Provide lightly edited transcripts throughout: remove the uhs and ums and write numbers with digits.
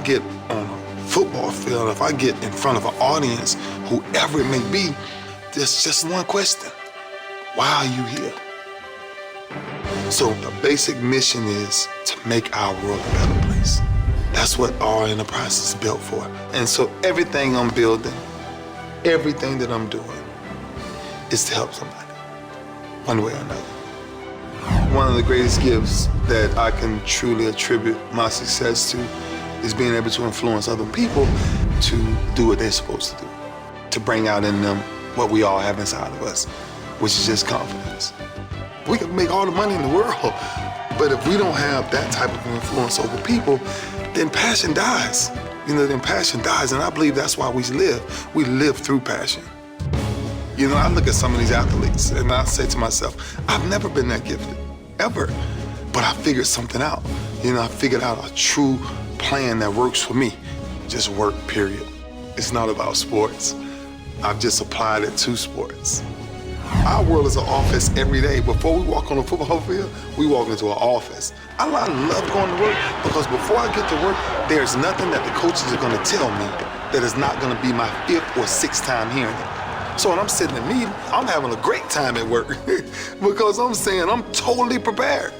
get on a football field, if I get in front of an audience, whoever it may be, there's just one question. Why are you here? So the basic mission is to make our world a better place. That's what our enterprise is built for. And so everything I'm building, everything that I'm doing is to help somebody, one way or another. One of the greatest gifts that I can truly attribute my success to is being able to influence other people to do what they're supposed to do, to bring out in them what we all have inside of us, which is just confidence. We can make all the money in the world, but if we don't have that type of influence over people, then passion dies. Then passion dies, and I believe that's why we live. We live through passion. I look at some of these athletes, and I say to myself, I've never been that gifted, ever. But I figured something out. I figured out a true plan that works for me. Just work, period. It's not about sports. I've just applied it to sports. Our world is an office every day. Before we walk on a football field, we walk into an office. I love going to work because before I get to work, there's nothing that the coaches are going to tell me that is not going to be my 5th or 6th time hearing it. So when I'm sitting in a meeting, I'm having a great time at work because I'm saying I'm totally prepared.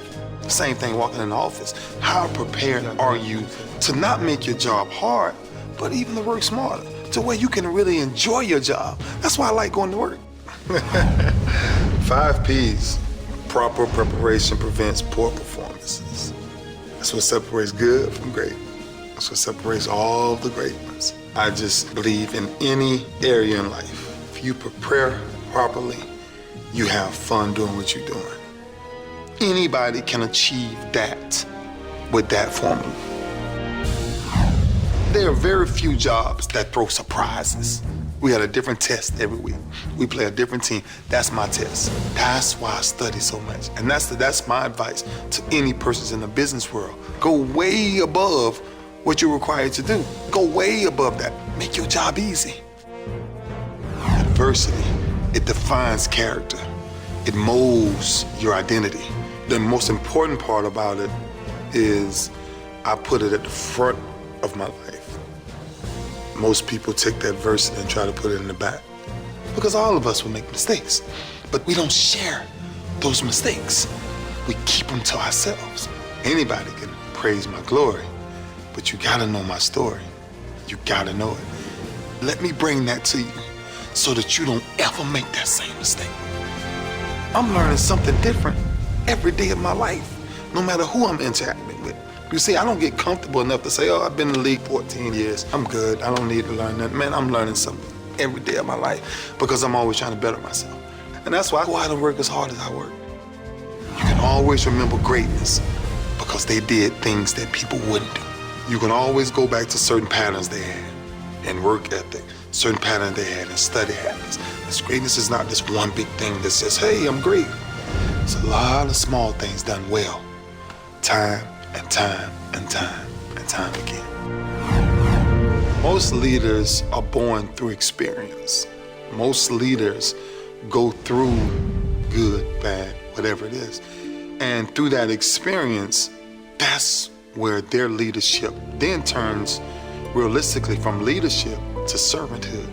Same thing walking in the office. How prepared are you to not make your job hard, but even to work smarter, to where you can really enjoy your job? That's why I like going to work. 5 P's. Proper preparation prevents poor performances. That's what separates good from great. That's what separates all the great ones. I just believe in any area in life, if you prepare properly, you have fun doing what you're doing. Anybody can achieve that with that formula. There are very few jobs that throw surprises. We had a different test every week. We play a different team. That's my test. That's why I study so much. And that's my advice to any person in the business world. Go way above what you're required to do. Go way above that. Make your job easy. Adversity, it defines character. It molds your identity. The most important part about it is I put it at the front of my life. Most people take the adversity and try to put it in the back because all of us will make mistakes, but we don't share those mistakes. We keep them to ourselves. Anybody can praise my glory, but you gotta know my story. You gotta know it. Let me bring that to you so that you don't ever make that same mistake. I'm learning something different every day of my life, no matter who I'm interacting with. You see, I don't get comfortable enough to say, I've been in the league 14 years. I'm good. I don't need to learn that. Man, I'm learning something every day of my life because I'm always trying to better myself. And that's why I go out and work as hard as I work. You can always remember greatness because they did things that people wouldn't do. You can always go back to certain patterns they had in work ethic, certain patterns they had in study habits. This greatness is not just one big thing that says, hey, I'm great. It's a lot of small things done well, time and time and time and time again. Most leaders are born through experience. Most leaders go through good, bad, whatever it is. And through that experience, that's where their leadership then turns realistically from leadership to servanthood.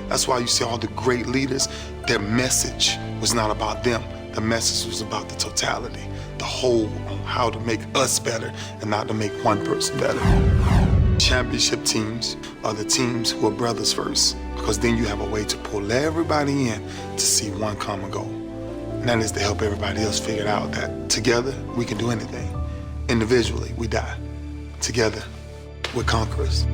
That's why you see all the great leaders, their message was not about them. The message was about the totality, the whole, on how to make us better and not to make one person better. Championship teams are the teams who are brothers first, because then you have a way to pull everybody in to see one common goal. And that is to help everybody else figure out that together we can do anything. Individually, we die. Together, we're conquerors.